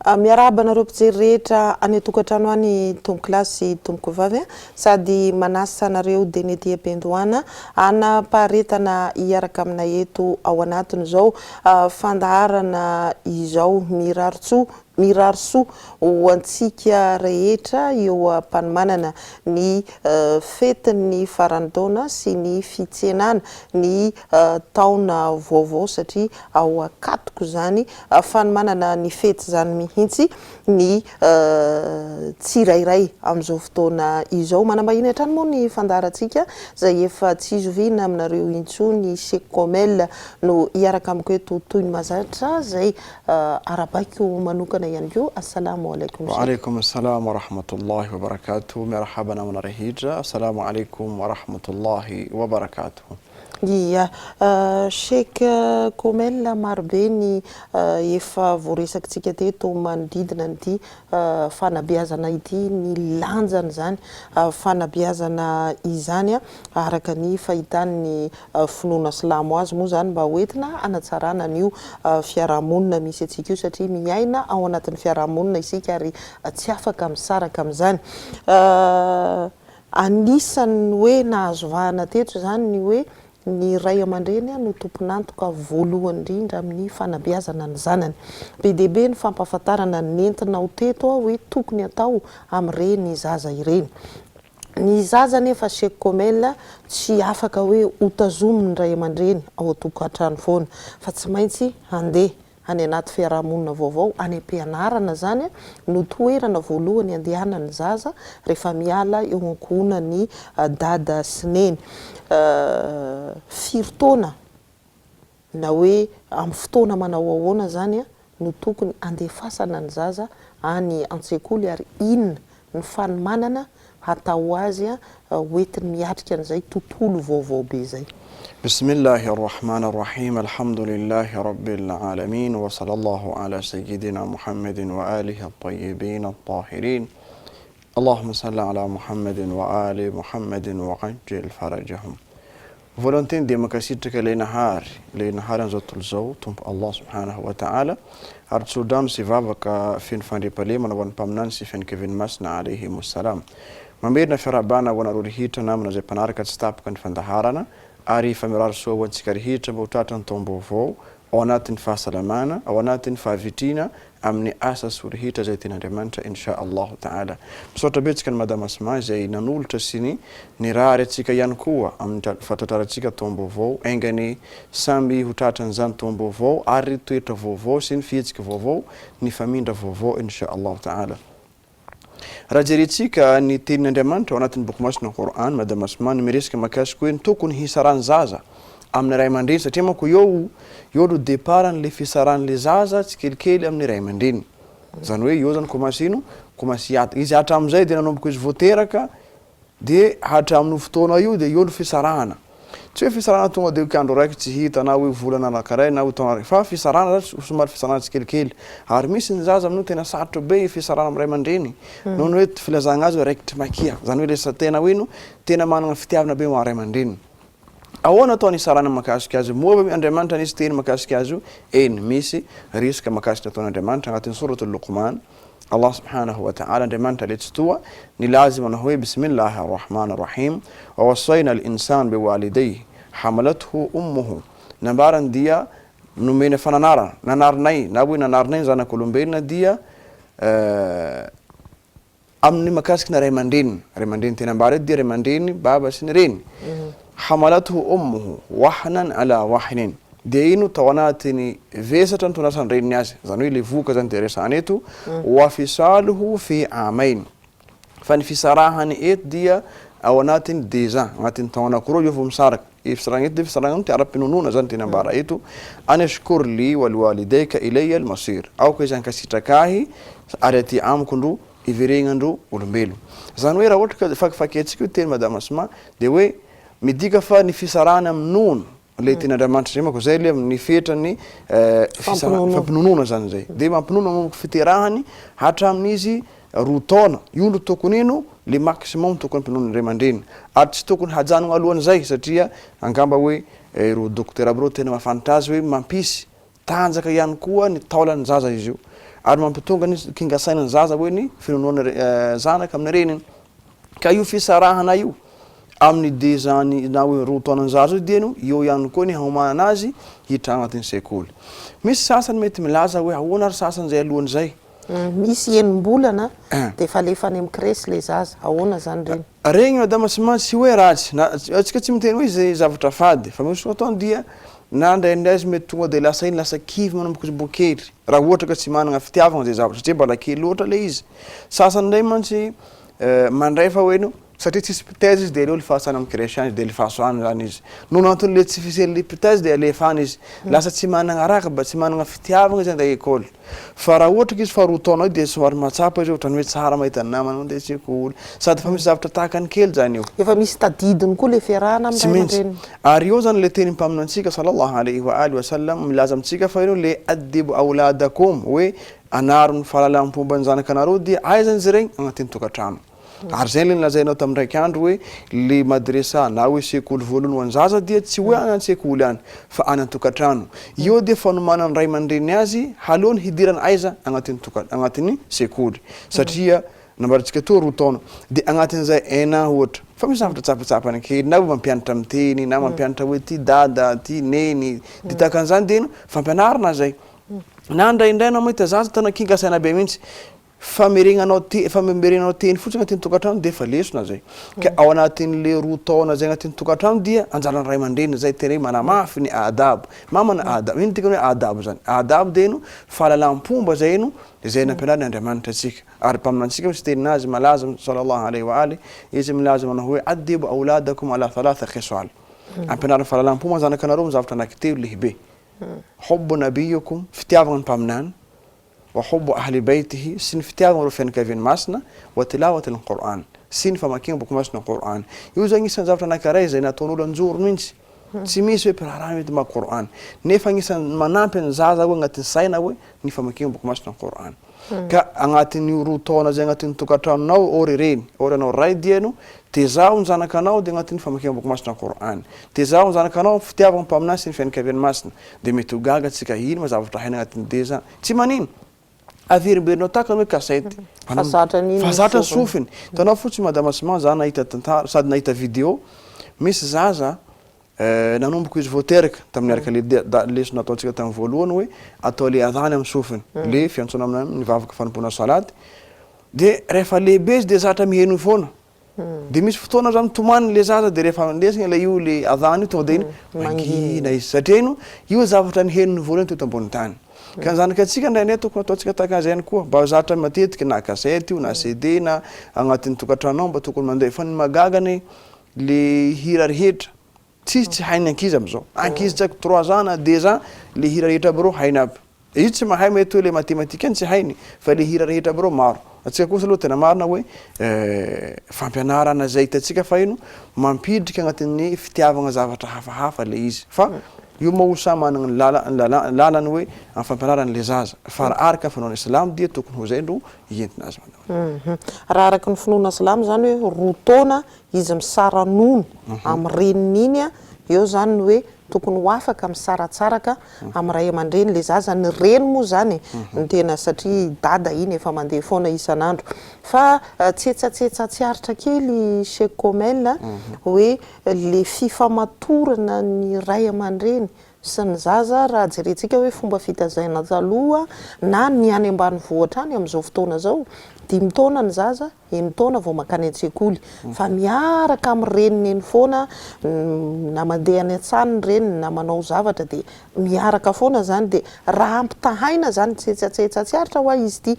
Miarahaba anareo mpijery rehetra any tokantrano any tombo klasy tomboko vavy sady manasa anareo Denety Bendoana anaparetana iaraka aminay eto ao anatiny zao fandaharana izao miraroso ho antsika rehetra eo ampanomanana ny fetin'ny faran'ny taona sy ny fitsenana ny taona vaovao satria ao akatoko zany fanomanana ny fety zany mihitsy ny tsirairay am'izao fotoana izao manambahiny hatrany moa ny fandaharantsika zay efa tsy izovina aminareo intsony Sekomel no iaraka amiko eto toy ny mazatra zay arabaiko manokana ihany koa. Assalamu alaikum. Wa alaikum assalam wa rahmatullahi wa barakatuh. Marhaba namana rehidra. Assalamu alaikum wa rahmatullahi wa barakatuh. Ia Sheikh Komel marobe ny efa voaresakitsika teto manodidina ny fanabeazana ity ny lanjany zany fanabeazana izany araka ny fahitany finoana silamo azy moa zany mba hoentina anatsarana an'io fiarahamonina misy atsika io satria miaina ao anatin'ny fiarahamonina isika ary tsy afaka misaraka amin'izany. Anisan'ny hoe nahazovahana teto zany ny hoe ny ray aman-dreny no tompon'antoka voalohany indrindra amin'ny fanabeazana ny zanany. Be dia be ny fampahafantarana nentina ho teto hoe tokony atao amin'ireny zaza ireny. Ny zaza nefa Sheikh Komel tsy afaka hoe utazominy ray aman-dreny ao an-tokantrano foana fa tsy maintsy handeha any anaty fiarahamonina vaovao any am-pianarana zany no toerana voalohany andehanany zaza rehefa miala eo ankohona ny dada sy neny. Firtaona na hoe amin'ny fotoana manao ahoana zany no tokony andefasana ny zaza any an-tsekoly ary inona ny fanomanana hatao azy hoentiny miatrika an'izay tontolo vaovao be zay. Bismillahirrahmanirrahim. Alhamdulillahi rabbil alamin wa sallallahu ala sayyidina Muhammadin wa alihi at-tayyibin at-tahirin. Allahumma salli ala Muhammadin wa ali Muhammadin wa ajil farajahum. Volontaire de makasitraka ilay nahary an'izao tontolo zao tompo Allah subhanahu wa ta'ala ary tsodano sy vavaka feno fandriampahalemana ho an'ny mpaminany sy fianakaviany masina alayhimus salam. Mamerina fiarabana ho anareo rehetra namana zay mpanaraka tsy tapaka ny fandaharana ary famiraro soa ho antsika rehetra mba ho tratra ny taom-baovao ao anatin'ny fahasalamana ao anatin'ny fahavitrina amin'ny asa sy rehetra zay tian'Andriamanitra insha Allah ta'ala. Misaotra betsika ny Madame Asma zay nanolotra sy ny nirary atsika ihany koa amin'ny fahatratrarantsika taom-baovao aingany samby ho tratra n'izany taom-baovao ary toetra vaovao sy ny fihetsika vaovao ny famindra vaovao insha Allah ta'ala. Raha jerentsika ny tenin'Andriamanitra ao anatin'ny boky masina Qur'an, Madame Asma miresaka mahakasika hoe tokony hisarany zaza amin'ny ray aman-dreny satria manko eo no deparan'le fisaran'le zaza tsy kelikely amin'ny ray aman-dreny. Zany hoe eo zany komasy ata izy hatramin'izay dia nanomboka izy voateraka dia hatramin'ny fotoana io dia eo no fisarahana. Tsy hoe fisarahana tonga dia andro raiky tsy hita na hoe volana anankiray na hoe taona fa fisarahana somary fisarahana tsy kelikely ary misy ny zaza amin'io tena sarotra be fisarahana amin'ny ray aman-dreny noho ny hoe filazana azy hoe raikitry makia zany hoe lesa tena hoe no tena manana fitiavana be ho ray aman-dreny. Ahoana atao ny sarana makasika azy moa Andriamanitra nisy teny makasika azy eny misy resaka makasika ataon'Andriamanitra agnatin'ny suratul Luqman. Allah subhanahu wa ta'ala Andriamanitra le tsy toa nilazy manao hoe bismillahir rahmanir rahim wa wassayna al-insana biwalidayhi hamalathu ummuhu. Nambarany dia nomena fananarana nanarinay na hoe nanarinay zanak'olombelona dia amin'ny makasika na ray aman-dreny tena ambara dia ray aman-dreny baba sy ny reny. Hamalathu ummuhu wahnan ala wahnin. Dia ino tao anatiny vesatra ny tondrasan'ny reniny azy. Zany hoe le voka zany dia resahana eto wa fisaluhu fi amain. Fa ny fisarahany eto dia ao anatiny 2 ans, anatiny taona anankiroa eo vao misaraka. Fisarahana eto dia fisarahana ty ara-pinonona zany tena ambara eto. Anashkur li wal walidayka ilayya al-masir. Aoka izy ankasitrakahy ary aty amiko ndro iveregnandro olombelo. Zany hoe raha ohatra ka fakifaketsika io teny Madame Asma dia hoe midika fa ny fisarahana amin'ny nono le tenin'Andriamanitra zay manko zay le amin'ny fetrany fampinonona zany zay dia mampinona manomboka fiterahany hatramin'izy 2 taona io no tokony ino le maximum tokony ampinonany ray aman-dreny ary tsy tokony hajanona alohan'izay satria angamba hoe ro dokotera aby reo tena mahafantatra azy hoe mampisy tanjaka ihany koa ny taolany zaza izy io ary mampitonga ny kingasaina ny zaza hoe ny finonoana zanaka amin'ny reniny. Ka io fisarahana io amin'ny 2 ans na hoe 2 taonany zaza io dia eo ihany koa ny haomanana azy hiditra agnatin'ny sekoly. Misy sasany mety milaza hoe ahoana ary sasany zay alohan'izay. Misy enim-bolana dia efa alefany amin'ny kresy le zaza, ahoana zany reny? Regny madama Asma tsy hoe ratsy, atsika tsy miteny hoe zay zavatra fady, fa misy fotoana dia na ndraindray izy mety tonga dia lasa iny lasa kivy manomboka bokely raha ohatra ka tsy manana fitiavana zay zavatra satria mbola kely loatra le izy. Sasany indray mantsy mandray fa hoe satria tsisy pitaiza izy dia aleo lefasana amin'ny kresy any dia lefasoany zany izy. Noho anton'le tsy fisely pitaiza dia alefany izy. Lasa tsy manana raka mba tsy manana fitiavana izy andeha école. Fa raha ohatra ka izy fa 2 taona dia somary matsapa izy ohatrany hoe tsara mahita ny namany andeha sekoly. Sady fa misy zavatra tahaka ny kely zany io. Efa misy tadidiny koa le fiarahana amin'ny ray aman-dreniny. Ary io zany le teny mpaminantsika sallallahu alaihi wa alihi wasallam milaza amintsika fa io le adibu auladakum hoe anaro ny fahalalam-pomba ny zanakanareo dia aizany izy regny agnatin'ny tokantrano. Ary zay le nilazainao tamin'ndraiky andro hoe le madresa na hoe sekoly voalohany ho an'ny zaza dia tsy hoe any an-tsekoly any fa any an-tokantrano. Io dia fanomanany ray aman-dreny azy halohany hidirana aiza agnatin'ny sekoly satria nambarantsika to 2 taona dia agnatin'izay 1 an ohatra fa misy zavatra tsapatsapany kely na hoe mampianatra miteny na mampianatra hoe ty dada ty neny dia takan'izany dia fampianarana zay. Na ndraindray na mahita zaza tana kingasaina be mihitsy famerenanao teny fotsiny agnatin'ny tokantrano dia efa lesona zay. Ka ao anatin'le 2 taona zay agnatin'ny tokantrano dia anjaran'ny ray aman-dreny zay teny hoe manamafy ny adabo. Mamana adabo, ino tika hoe adabo zany? Adabo dia fahalalam-pomba zay izay nampianariny Andriamanitra antsika. Ary mpaminantsika misy teninazy malaza sallallahu alaihi wa alihi izy milaza manao hoe adibu auladakum ala 3 khisal. Ampianariny fahalalam-pomba zanakanareo amin'ny zavatra anankitelo lehibe. Hubbu nabiyyukum, fitiavana ny mpaminany, wa hubbu ahli baitihi, sy ny fitiavana ireo fianakaviany masina, wa tilawati al-Qur'an, sy ny famakiana boky masina Qur'an. Io zany isan'ny zavatra anankiray izay nataon'olo anjoro mihitsy. Tsy misy hoe piraharaha mety mamaky Qur'an. Nefa isan'ny manampy ny zaza hoe agnatin'ny saina hoe ny famakiana boky masina Qur'an. Ka agnatin'ny 2 taona zay agnatin'ny tokantranonao ory reny, ory anao ray dia tezaho ny zanakanao dia agnatin'ny famakiana boky masina Qur'an. Tezaho ny zanakanao fitiavana mpaminany sy ny fianakaviany masina dia mety ho gaga antsika ino ma zavatra haina agnatin'ny 2 ans. Tsy manino. Averimberinao takany hoe kasety. Fazatra sofiny. Tanao fotsy madama Asma za nahita tantara sady nahita vidéo misy zaza nanomboka izy voateraka tamin'ny araka lesona ataontsika tamin'ny voalohany hoe atao le adhany amin'ny sofiny le fiantsona amin'ny vavaka fanompona salaty dia rehefa lehibe izy dia zatra miheno foana dia misy fotoana zany tomany le zaza dia rehefa lesina ilay io le adhany io tonga dia iny mangina izy satria io zavatra ny henony voalohany teto ambony tany. Ka ny zanakatsika indraindray tokony ataontsika tahaka izay ihany koa mba zatra matetika na kasety io na CD na agnatin'ny tokantranonao mba tokony mandeha fa ny magagany le hira rehetra tsy hainy ankizy am'izao. Ankizy tsaiko 3 ans na 2 ans le hira rehetra aby reo hainy aby. Izy tsy mahay mety hoe le matematika tsy hainy fa le hira rehetra aby reo maro. Atsika kosa aloha tena marina hoe fampianarana zay hitantsika fa ino mampidrika agnatin'ny fitiavana zavatra hafahafa le izy. Fa io moa samy manana ny lalany hoe amin'ny fampianarana le zaza fa araka finoana Islam dia tokony ho zay no ientina azy. Raha araka ny finoana Islam zany hoe 2 taona izy misaranono amin'ny reniny iny eo zany hoe tokony ho afaka misaratsaraka amin'ny ray aman-dreny le zaza ny reny moa zany ny tena satria dada iny efa mandeha foana isan'andro fa tsetsatsetsatsa tsiaritra kely Sheikh Komel hoe le fifamatorana ny ray aman-dreny sy ny zaza raha jerentsika hoe fomba fitazaina taloha na ny any ambanivohitra any amin'izao fotoana zao 5 taona ny zaza 1 taona vao makany an-tsekoly fa miaraka amin'ny reniny eny foana na mandeha any an-tsany reniny na manao zavatra dia miaraka foana zany dia raha ampitahaina zany tsetsatsetsatsyaritra ho izy ity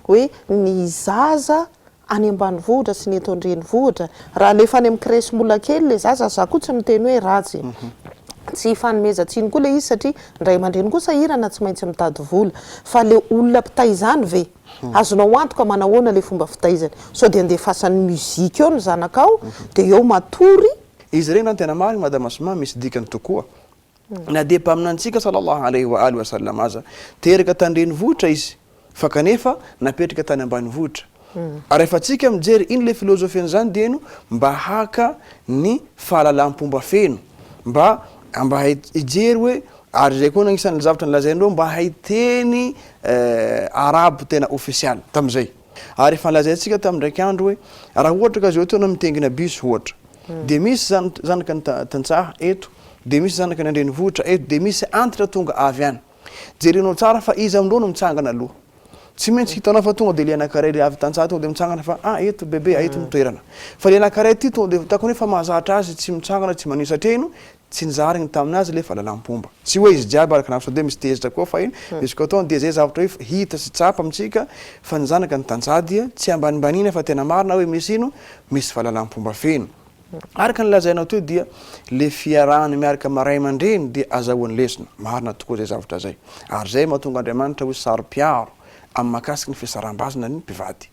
hoe ny zaza any ambanivohitra sy ny eto an-drenivohitra raha alefa any amin'ny kresy mbola kely le zaza za koa tsy miteny hoe ratsy tsy fanomezantsiny koa le izy satria ndray aman-dreny kosa irana tsy maintsy mitady vola fa le olona mpitaizany ve azonao antoka manahoana le fomba fitaizany so dia andefasan'ny muzika eo ny zanakao dia eo matory izy regny na tena marina madama Asma misy dikany tokoa na dia mpaminantsika sallallahu alaihi wa alihi wasallam aza teraka tandrenivohitra izy fa kanefa napetraka tany ambanivohitra rehefa tsika mijery iny le filozofiany zany dia ino mba haka ny fahalalam-pomba feno mba hijery hoe ary zay koa nagnisan'ny zavatra nalazaindreo mba haiteny arabo tena official tam'izay. Ary efa nalazaintsika tamin'ndraiky andro hoe raha ohatra ka zao tena mitengina bus ohatra de misy zanaka ny tantsaha eto, de misy zanaka ny andrenivohitra eto, de misy antitra tonga avy any. Jerenao tsara fa izy amindreo no mitsangana aloha. Tsy maintsy hitanao fa tonga de le anankiray le avy tantsaha tonga de mitsangana fa eto bebe eto ny toerana. Fa le anankiray ty tonga de tako hoe fa mahazatra azy tsy mitsangana tsy manio satria ino tsy nizarigny taminazy le fahalalam-pomba. Tsy hoe izy jiaby araka navitra de misy tezitra koa fa ino izy koa de zay zavatra hoe hita sy tsapa amitsika fa ny zanaka ny tantsaha dia tsy ambanibanina fa tena marina hoe misy ino misy fahalalam-pomba feno. Araka ny lazainao teo dia le fiarahany miaraka maray aman-dreny dia azahoan'ny lesona. Marina tokoa zay zavatra zay. Ary zay mahatonga Andriamanitra hoe saro-piaro amin'ny mahakasiky ny fisaram-bazana ny mpivady.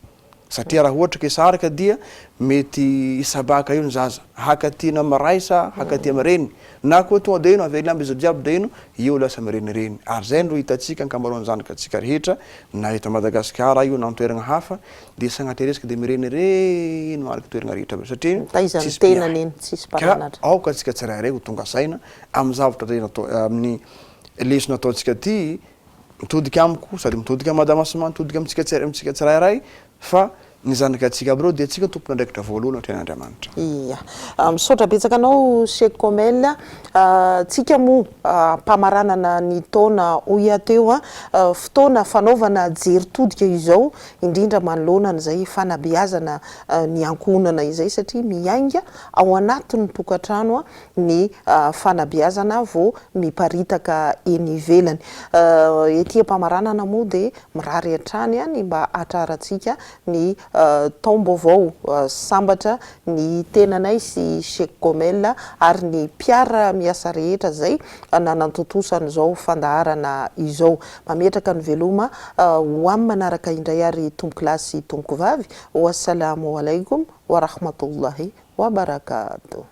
Satria raha ohatra ke saraka dia mety isabaka io ny zaza. Hakatina maray sa hakatia mareny. Na koa tonga de ino avela amby izy jiaby de ino io lasa marenireny. Ary zay no hitatsika ankamaroan'ny zanakatsika rehetra na eto Madagasikara io na amin'ny toerana hafa de sagnaty resaka de mirenireny mariky toerana rehetra satria taizany tenany iny tsisy paranatra. Aoka atsika tsirairay ho tonga saina amin'ny zavatra zay natao amin'ny lesona ataontsika ty mitodika amiko sady mitodika Madamasimamy mitodika amitsika tsirairay fa ny zanakatsika aby reo dia atsika tompona ndraikitra voalohany atren'Andriamanitra. Iya. Misaotra betsaka anao Cheikh Komel, tsika moa mpamaranana ny taona oya teo fotoana fanaovana jery todika izao indrindra manoloana n'izay fanabeazana ny ankohonana izay satria miainga ao anatin'ny tokantrano ny fanabeazana vao miparitaka eny ivelany. Etỳ mpamaranana moa dia mirary hatrany ny mba hatrarantsika ny taom-baovao sambatra ny tenanay sy Cheikh Komel ary ny mpiara miasa rehetra zay nanantotosana izao fandaharana izao. Mametraka ny veloma ho amin'ny manaraka indray ary tomboko lahy sy tomboko vavy. Wassalamu alaikum wa rahmatullahi wa barakatuh.